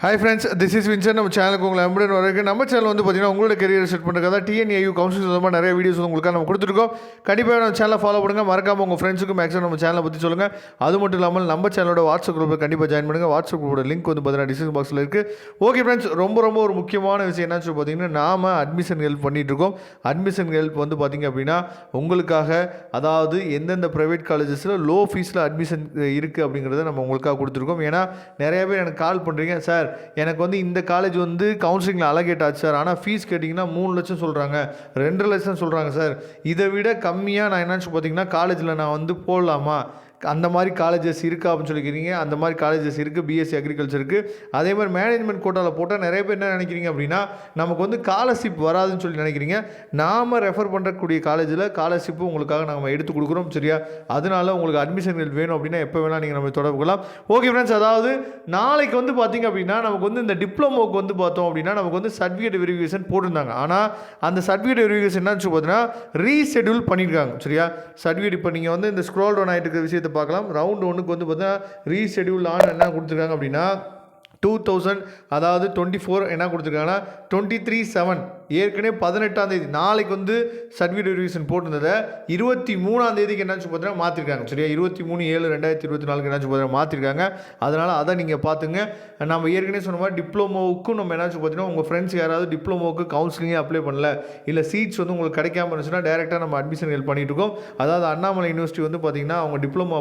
Hi friends, this is Vinson. நம்ம சேனலுக்கு உங்களை அம்புடன் வரக்கு. நம்ம சேனல் வந்து பார்த்தீங்கன்னா உங்களோட கரியர் செட் பண்ணுறதா டிஎன்ஏயு கவுன்சிலிங் சொந்தமாக நிறைய வீடியோஸ் உங்களுக்காக நம்ம கொடுத்துருக்கோம். கண்டிப்பாக நம்ம சேனலை ஃபாலோ பண்ணுங்கள். மறக்காமல் உங்கள் ஃப்ரெண்ட்ஸுக்கும் மேக்ஸிமம் நம்ம சேனலை பற்றி சொல்லுங்கள். அது மட்டும் இல்லாமல் நம்ம சேனலோட வாட்ஸ்அப் குரூப்பில் கண்டிப்பாக ஜாயின் பண்ணுங்கள். வாட்ஸ்அப் குரூப்போட லிங்க் வந்து பார்த்தீங்கன்னா டிஸ்கிரிப்ஷன் பாக்ஸில் இருக்குது. ஓகே ஃப்ரெண்ட்ஸ், ரொம்ப ஒரு முக்கியமான விஷயம் என்னன்னு சொல்லி பார்த்தீங்கன்னா, நாம் அட்மிஷன் ஹெல்ப் பண்ணிகிட்ருக்கோம். அட்மிஷன் ஹெல்ப் வந்து பார்த்திங்க அப்படின்னா உங்களுக்காக, அதாவது எந்தெந்த ப்ரைவேட் காலேஜஸில் லோ ஃபீஸில் அட்மிஷன் இருக்குது அப்படிங்கிறத நம்ம உங்களுக்காக கொடுத்துருக்கோம். ஏன்னா நிறைய பேர் எனக்கு கால் பண்ணுறீங்க, சார் எனக்கு வந்து இந்த காலேஜ் வந்து கவுன்சிலிங்கில் அலகேட் ஆச்சு சார், ஆனால் ஃபீஸ் கேட்டிங்கன்னா 3 லட்சம் சொல்கிறாங்க, 2 லட்சம் சொல்கிறாங்க சார், இதை விட கம்மியாக நான் என்னன்னு பார்த்தீங்கன்னா காலேஜில் நான் வந்து போடலாமா, அந்த மாதிரி காலேஜஸ் இருக்கா அப்படின்னு சொல்லிக்கிறீங்க. அந்த மாதிரி காலேஜஸ் இருக்குது. பிஎஸ்சி அக்ரிகல்ச்சர் இருக்குது. அதே மாதிரி மேனேஜ்மெண்ட் கோட்டாவில் போட்டால் நிறைய பேர் என்ன நினைக்கிறீங்க அப்படின்னா, நமக்கு வந்து ஸ்காலர்ஷிப் வராதுன்னு சொல்லி நினைக்கிறீங்க. நாம் ரெஃபர் பண்ணுறக்கூடிய காலேஜில் ஸ்காலர்ஷிப்பு உங்களுக்காக நம்ம எடுத்து கொடுக்குறோம். சரியா? அதனால உங்களுக்கு அட்மிஷன்கள் வேணும் அப்படின்னா எப்போ வேணால் நீங்கள் நம்ம தொடர்பு கொள்ளலாம். ஓகே ஃப்ரெண்ட்ஸ், அதாவது நாளைக்கு வந்து பார்த்திங்க அப்படின்னா நமக்கு வந்து இந்த டிப்ளமோக்கு வந்து பார்த்தோம் அப்படின்னா நமக்கு வந்து சர்டிஃபிகேட் வெரிஃபிகேஷன் போட்டிருந்தாங்க. ஆனால் அந்த சர்டிஃபிகேட் வெரிஃபிகேஷன் என்னன்னு பார்த்தீங்கன்னா ரீஷெடியூல் பண்ணியிருக்காங்க. சரியா? சர்டிஃபிகேட் இப்போ நீங்கள் வந்து இந்த ஸ்க்ரோல் டவுன் ஆகிட்டு இருக்கிற விஷயத்தை பார்க்கலாம். ரவுண்ட் 1க்கு வந்து பார்த்தீங்கன்னா ரீஷெடியூல் ஆன் என்ன கொடுத்துருக்காங்க அப்படின்னா 2000, அதாவது 24 என்ன கொடுத்துருக்காங்கன்னா 23/7 ஏற்கனவே 18ஆம் தேதி நாளைக்கு வந்து சர்டிஃபிகேட் வெரிஃபிகேஷன் போட்டிருந்ததை 23ஆம் தேதிக்கு என்னாச்சு பார்த்தீங்கன்னா மாற்றிருக்காங்க. சரியா? 23/7/2024 என்னாச்சு பார்த்தீங்கன்னா மாற்றிருக்காங்க. அதனால் அதை நீங்கள் பார்த்துங்க. நம்ம ஏற்கனவே சொன்ன மாதிரி டிப்ளமோவுக்கும் நம்ம என்னாச்சு பார்த்தீங்கன்னா உங்கள் ஃப்ரெண்ட்ஸ் யாராவது டிப்ளமோவுக்கு கவுன்சிலிங்கே அப்ளை பண்ணல, இல்லை சீட்ஸ் வந்து உங்களுக்கு கிடைக்காம இருந்துச்சுன்னா டேரெக்டாக நம்ம அட்மிஷன் ஹெல்ப் பண்ணிட்டு இருக்கோம். அதாவது அண்ணாமலை யூனிவர்சிட்டி வந்து பார்த்திங்கன்னா அவங்க டிப்ளமோ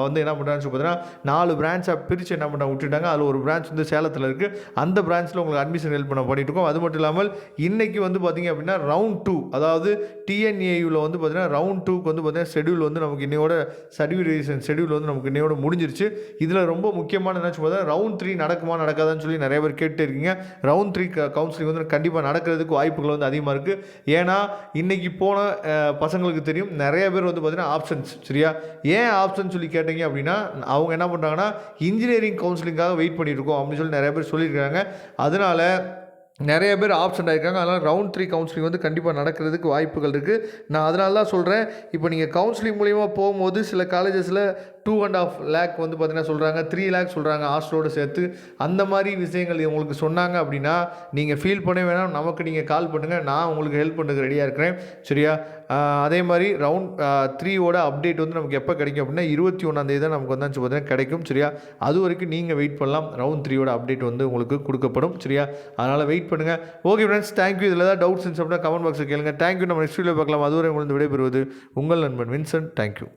வந்து என்ன பண்ணுறாங்கன்னு பார்த்தீங்கன்னா 4 பிரான்ச்சாக பிரித்து என்ன பண்ண விட்டுட்டாங்க. அதில் ஒரு பிரான்ச் வந்து சேலத்தில் இருக்குது. அந்த பிரான்ச்சில் உங்களுக்கு அட்மிஷன் ஹெல்ப் பண்ணிட்டு இருக்கோம். அது மட்டும் இல்லாமல் இன்னைக்கு வந்து பார்த்திங்க அப்படின்னா ரவுண்ட் 2, அதாவது டிஎன்ஏயூவில் வந்து பார்த்திங்கன்னா ரவுண்ட் 2க்கு வந்து பார்த்திங்கன்னா ஷெடியூல் வந்து நமக்கு இன்னையோட சர்டிஃபிகேஷன் ஷெடியூல் வந்து நமக்கு இன்னையோட முடிஞ்சிருச்சு. இதில் ரொம்ப முக்கியமான என்னச்சு பார்த்தா ரவுண்ட் 3 நடக்குமா நடக்காதான்னு சொல்லி நிறைய பேர் கேட்டு இருக்கீங்க. ரவுண்ட் 3 கவுன்சிலிங் வந்து கண்டிப்பாக நடக்கிறதுக்கு வாய்ப்புகள் வந்து அதிகமாக இருக்குது. ஏன்னா இன்றைக்கி போன பசங்களுக்கு தெரியும், நிறைய பேர் வந்து பார்த்திங்கன்னா ஆப்ஷன்ஸ். சரியா? ஏன் ஆப்ஷன் சொல்லி கேட்டீங்க அப்படின்னா அவங்க என்ன பண்ணுறாங்கன்னா இன்ஜினியரிங் கவுன்சிலிங்காக வெயிட் பண்ணிட்டு இருக்கோம் அப்படின்னு சொல்லி நிறைய பேர் சொல்லியிருக்காங்க. அதனால நிறைய பேர் ஆப்ஷன் ஆகிருக்காங்க. அதனால் ரவுண்ட் 3 கவுன்சிலிங் வந்து கண்டிப்பாக நடக்கிறதுக்கு வாய்ப்புகள் இருக்குது. நான் அதனால தான் சொல்கிறேன், இப்போ நீங்கள் கவுன்சிலிங் மூலிமா போகும்போது சில காலேஜஸில் 2.5 lakh வந்து பார்த்தீங்கன்னா சொல்கிறாங்க, 3 lakh சொல்கிறாங்க ஹாஸ்டலோடு சேர்த்து. அந்த மாதிரி விஷயங்கள் உங்களுக்கு சொன்னாங்க அப்படின்னா நீங்கள் ஃபீல் பண்ண வேணாம். நமக்கு நீங்கள் கால் பண்ணுங்கள், நான் உங்களுக்கு ஹெல்ப் பண்ணுறதுக்கு ரெடியாக இருக்கிறேன். சரியா? அதே மாதிரி ரவுண்ட் 3வோட அப்டேட் வந்து நமக்கு எப்போ கிடைக்கும் அப்படின்னா 21ஆம் தேதி தான் நமக்கு வந்து பார்த்தீங்கன்னா கிடைக்கும். சரியா? அது வரைக்கும் நீங்கள் வெயிட் பண்ணலாம். ரவுண்ட் 3வோட அப்டேட் வந்து உங்களுக்கு கொடுக்கப்படும். சரியா? அதனால் வெயிட் பண்ணுங்கள். Okay friends, thank you. இதில் ஏதாவது டவுட்ஸ் இருந்துச்சு அப்படின்னா கமெண்ட் பாக்ஸில் கேளுங்க. தேங்க்யூ. நம்ம நெக்ஸ்ட் வீடியோ பார்க்கலாம். அதுவரை உங்களுக்கு விடைபெறுவது உங்கள் நண்பன் வின்சென்ட். தேங்க்யூ.